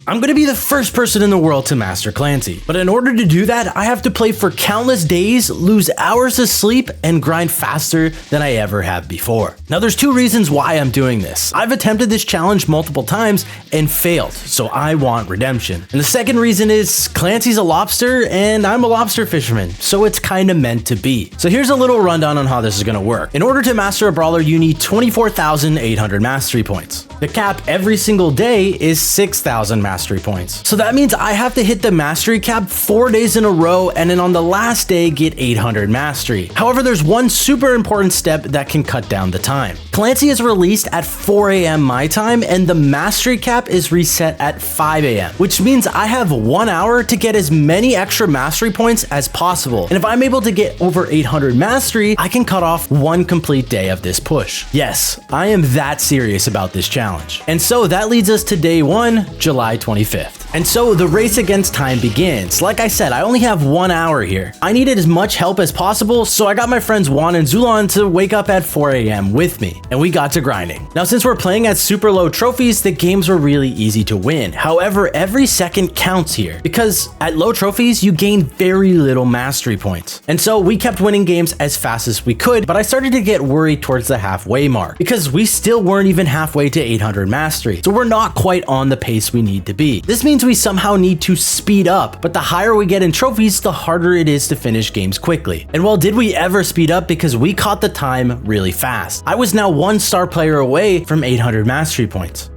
I'm gonna be the first person in the world to master Clancy. But in order to do that, I have to play for countless days, lose hours of sleep, and grind faster than I ever have before. Now there's two reasons why I'm doing this. I've attempted this challenge multiple times and failed, so I want redemption. And the second reason is Clancy's a lobster and I'm a lobster fisherman, so it's kinda meant to be. So here's a little rundown on how this is gonna work. In order to master a brawler, you need 24,800 mastery points. The cap every single day is 6,000 mastery points. So that means I have to hit the mastery cap 4 days in a row and then on the last day get 800 mastery. However, there's one super important step that can cut down the time. Clancy is released at 4 AM my time and the mastery cap is reset at 5 AM, which means I have 1 hour to get as many extra mastery points as possible. And if I'm able to get over 800 mastery, I can cut off 1 complete day of this push. Yes, I am that serious about this challenge. And so that leads us to day 1, July 25th. And so the race against time begins. Like I said, I only have 1 hour here. I needed as much help as possible, so I got my friends Juan and Zulon to wake up at 4 AM with me, and we got to grinding. Now, since we're playing at super low trophies, the games were really easy to win. However, every second counts here, because at low trophies, you gain very little mastery points. And so we kept winning games as fast as we could, but I started to get worried towards the halfway mark, because we still weren't even halfway to 800 mastery, so we're not quite on the pace we need to be. This means we somehow need to speed up, but the higher we get in trophies, the harder it is to finish games quickly. And well, did we ever speed up, because we caught the time really fast. I was now 1 star player away from 800 mastery points.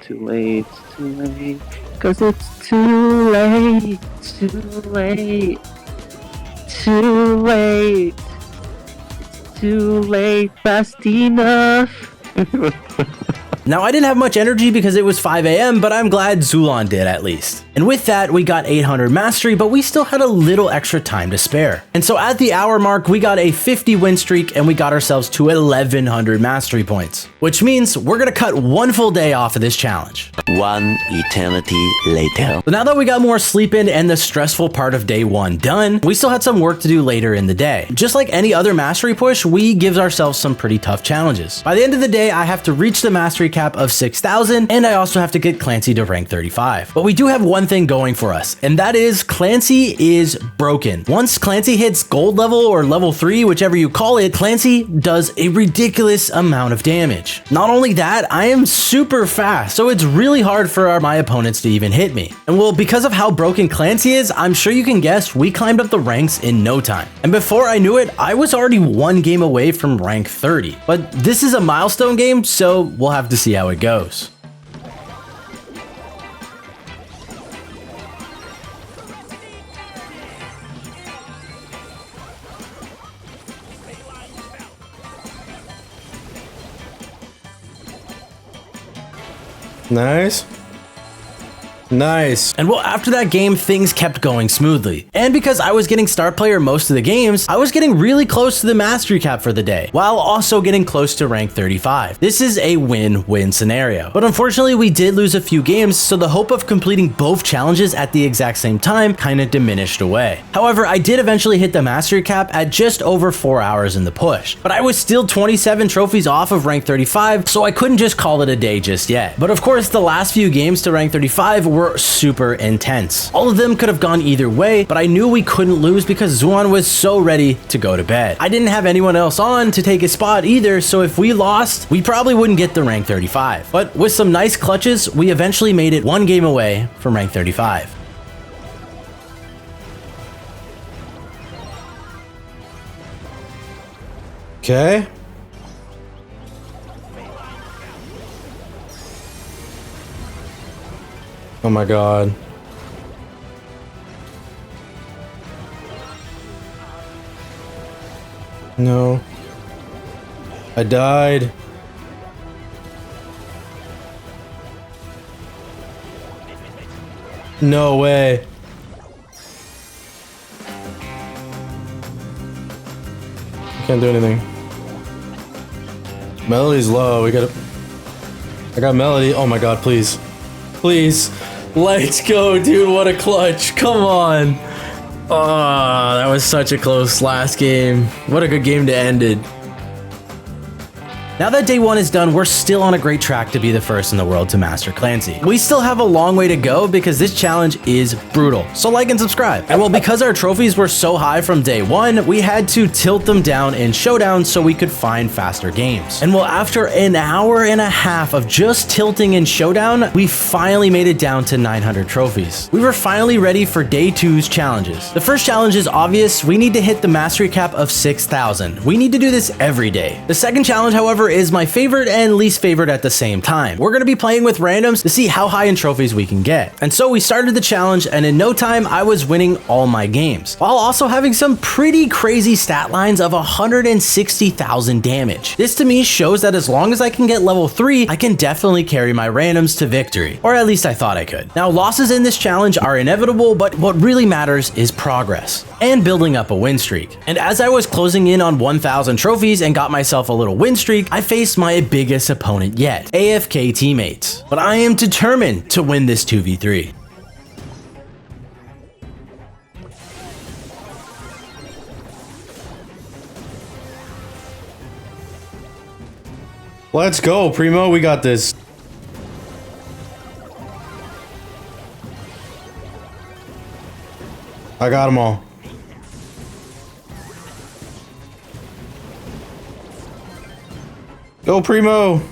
Too late, cause it's too late, too late, too late, it's too late, fast enough. Now, I didn't have much energy because it was 5 AM, but I'm glad Zulon did at least. And with that, we got 800 mastery, but we still had a little extra time to spare. And so at the hour mark, we got a 50 win streak and we got ourselves to 1100 mastery points, which means we're gonna cut 1 full day off of this challenge. 1 eternity later. So now that we got more sleep in and the stressful part of day 1 done, we still had some work to do later in the day. Just like any other mastery push, we give ourselves some pretty tough challenges. By the end of the day, I have to reach the mastery cap of 6,000, and I also have to get Clancy to rank 35. But we do have one thing going for us, and that is Clancy is broken. Once Clancy hits gold level or level 3, whichever you call it, Clancy does a ridiculous amount of damage. Not only that, I am super fast, so it's really hard for my opponents to even hit me. And well, because of how broken Clancy is, I'm sure you can guess we climbed up the ranks in no time. And before I knew it, I was already 1 game away from rank 30. But this is a milestone game, so we'll have to see how it goes. Nice. Nice. And well, after that game, things kept going smoothly. And because I was getting star player most of the games, I was getting really close to the mastery cap for the day, while also getting close to rank 35. This is a win-win scenario. But unfortunately, we did lose a few games, so the hope of completing both challenges at the exact same time kind of diminished away. However, I did eventually hit the mastery cap at just over 4 hours in the push. But I was still 27 trophies off of rank 35, so I couldn't just call it a day just yet. But of course, the last few games to rank 35 were super intense. All of them could have gone either way, but I knew we couldn't lose because Zuan was so ready to go to bed. I didn't have anyone else on to take his spot either, so if we lost, we probably wouldn't get the rank 35. But with some nice clutches, we eventually made it 1 game away from rank 35. Okay. Oh my god. No. I died. No way. I can't do anything. Melody's low. We gotta. I got Melody. Oh my god, please. Please. Let's go, dude. What a clutch. Come on. Oh, that was such a close last game. What a good game to end it. Now that day 1 is done, we're still on a great track to be the first in the world to master Clancy. We still have a long way to go because this challenge is brutal, so like and subscribe. And well, because our trophies were so high from day 1, we had to tilt them down in Showdown so we could find faster games. And well, after an hour and a half of just tilting in Showdown, we finally made it down to 900 trophies. We were finally ready for day 2's challenges. The first challenge is obvious. We need to hit the mastery cap of 6,000. We need to do this every day. The second challenge, however, is my favorite and least favorite at the same time. We're going to be playing with randoms to see how high in trophies we can get. And so we started the challenge, and in no time I was winning all my games, while also having some pretty crazy stat lines of 160,000 damage. This to me shows that as long as I can get level 3, I can definitely carry my randoms to victory, or at least I thought I could. Now, losses in this challenge are inevitable, but what really matters is progress and building up a win streak. And as I was closing in on 1,000 trophies and got myself a little win streak, I faced my biggest opponent yet, AFK teammates. But I am determined to win this 2v3. Let's go, Primo. We got this. I got them all. Go, Primo.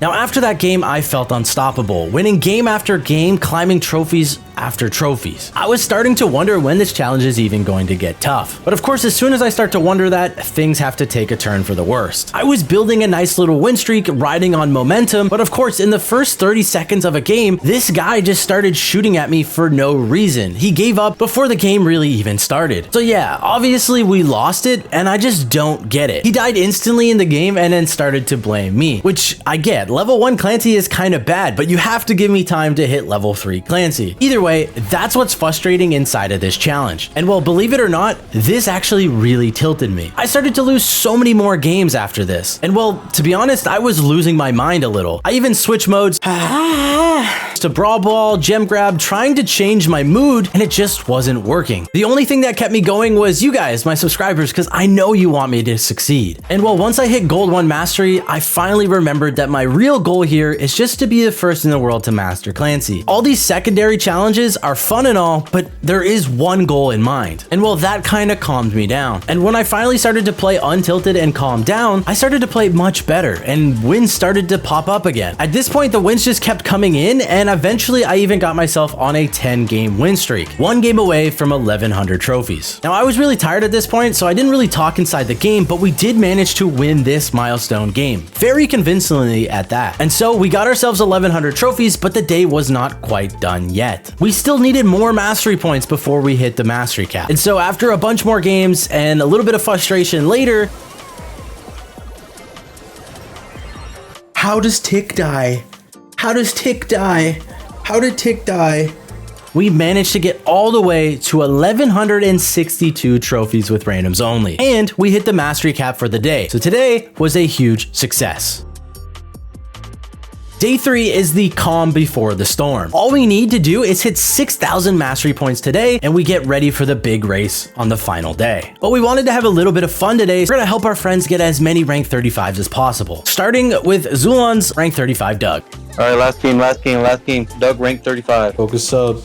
Now, after that game, I felt unstoppable, winning game after game, climbing trophies after trophies. I was starting to wonder when this challenge is even going to get tough. But of course, as soon as I start to wonder that, things have to take a turn for the worst. I was building a nice little win streak, riding on momentum, but of course, in the first 30 seconds of a game, this guy just started shooting at me for no reason. He gave up before the game really even started. So yeah, obviously we lost it, and I just don't get it. He died instantly in the game and then started to blame me, which I get. Level 1 Clancy is kind of bad, but you have to give me time to hit level 3 Clancy. Either way, that's what's frustrating inside of this challenge. And well, believe it or not, this actually really tilted me. I started to lose so many more games after this. And well, to be honest, I was losing my mind a little. I even switched modes to Brawl, Gem Grab, trying to change my mood, and it just wasn't working. The only thing that kept me going was you guys, my subscribers, because I know you want me to succeed. And well, once I hit Gold 1 Mastery, I finally remembered that my real goal here is just to be the first in the world to master Clancy. All these secondary challenges are fun and all, but there is one goal in mind. And well, that kind of calmed me down. And when I finally started to play untilted and calm down, I started to play much better, and wins started to pop up again. At this point, the wins just kept coming in, and eventually I even got myself on a 10-game win streak, 1 game away from 1,100 trophies. Now, I was really tired at this point, so I didn't really talk inside the game, but we did manage to win this milestone game, very convincingly at that. And so we got ourselves 1,100 trophies, but the day was not quite done yet. We still needed more mastery points before we hit the mastery cap. And so after a bunch more games and a little bit of frustration later, how does Tick die? How does Tick die? How did Tick die? We managed to get all the way to 1,162 trophies with randoms only, and we hit the mastery cap for the day. So today was a huge success. Day 3 is the calm before the storm. All we need to do is hit 6,000 mastery points today, and we get ready for the big race on the final day. But we wanted to have a little bit of fun today, so we're gonna help our friends get as many rank 35s as possible. Starting with Zulon's rank 35 Doug. All right, last game. Doug, rank 35. Focus sub.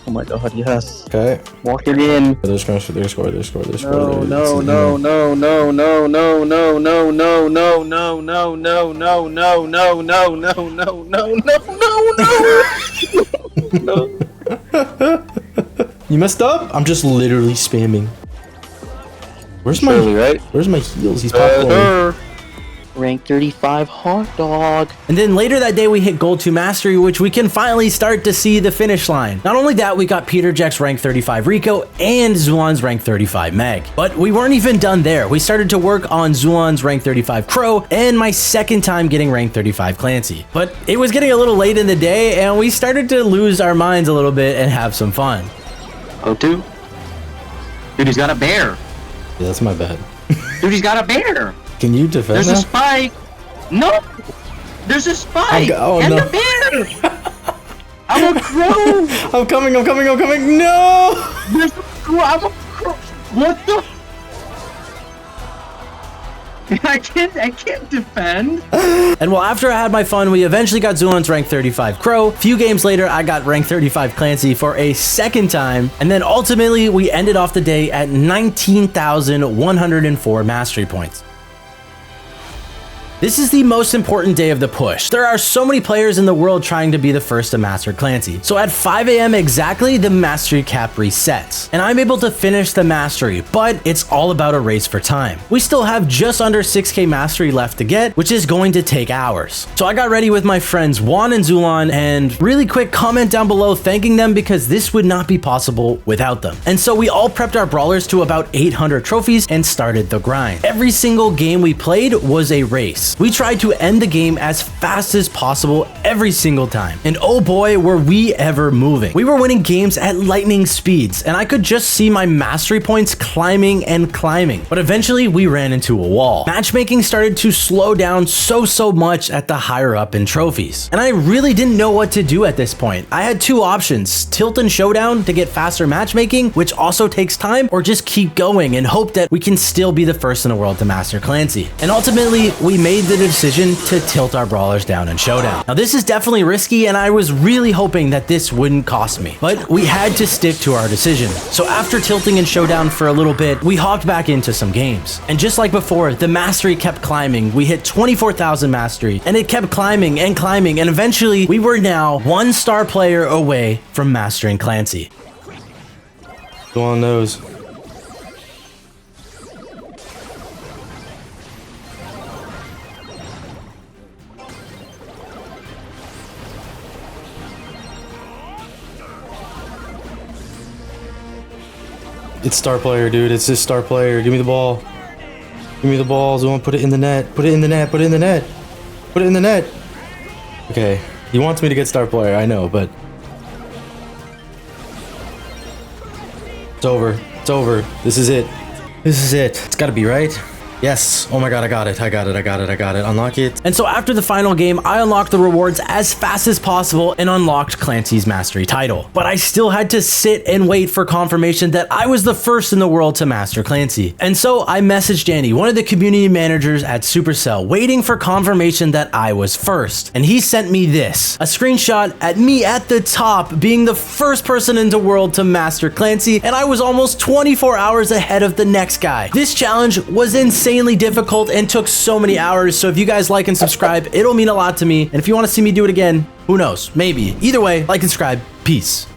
Oh my god, yes. Okay. Walk it in. They're score. No. You messed up? I'm just literally spamming. Where's my Surely, right? Where's my heals? He's popcorn. Rank 35 hot dog. And then later that day, we hit Gold 2 Mastery, which we can finally start to see the finish line. Not only that, we got Peter Jack's rank 35 Rico and Zulon's rank 35 Meg. But we weren't even done there. We started to work on Zulon's rank 35 Crow and my second time getting rank 35 Clancy. But it was getting a little late in the day, and we started to lose our minds a little bit and have some fun. Oh, dude, he's got a bear. Yeah, that's my bad. Dude, he's got a bear. Can you defend There's that? a spike. No, there's a spike and no. a bear. I'm a crow. I'm coming. No! There's a crow. I'm a crow. What the? I can't defend. And well, after I had my fun, we eventually got Zulan's rank 35 Crow. A few games later, I got rank 35 Clancy for a second time. And then ultimately, we ended off the day at 19,104 mastery points. This is the most important day of the push. There are so many players in the world trying to be the first to master Clancy. So at 5 a.m. exactly, the mastery cap resets. And I'm able to finish the mastery, but it's all about a race for time. We still have just under 6k mastery left to get, which is going to take hours. So I got ready with my friends Juan and Zulan, and really quick comment down below thanking them because this would not be possible without them. And so we all prepped our brawlers to about 800 trophies and started the grind. Every single game we played was a race. We tried to end the game as fast as possible every single time. And oh boy, were we ever moving. We were winning games at lightning speeds, and I could just see my mastery points climbing and climbing. But eventually we ran into a wall. Matchmaking started to slow down so much at the higher up in trophies. And I really didn't know what to do at this point. I had two options: tilt and showdown to get faster matchmaking, which also takes time, or just keep going and hope that we can still be the first in the world to master Clancy. And ultimately, we made the decision to tilt our brawlers down in showdown. Now this is definitely risky, and I was really hoping that this wouldn't cost me, but we had to stick to our decision. So after tilting in showdown for a little bit, we hopped back into some games. And just like before, the mastery kept climbing. We hit 24,000 mastery, and it kept climbing, and eventually we were now 1-star player away from mastering Clancy. Go on those. It's star player, dude. It's just star player. Give me the ball. Give me the balls. I want to put it in the net. Put it in the net. Put it in the net. Put it in the net. Okay. He wants me to get star player. I know, but it's over. It's over. This is it. This is it. It's got to be right. Yes. Oh my god, I got it. Unlock it. And so after the final game, I unlocked the rewards as fast as possible and unlocked Clancy's mastery title. But I still had to sit and wait for confirmation that I was the first in the world to master Clancy. And so I messaged Danny, one of the community managers at Supercell, waiting for confirmation that I was first. And he sent me this, a screenshot at me at the top being the first person in the world to master Clancy, and I was almost 24 hours ahead of the next guy. This challenge was insanely difficult and took so many hours, so if you guys like and subscribe, it'll mean a lot to me. And if you want to see me do it again, who knows, maybe. Either way, like and subscribe. Peace.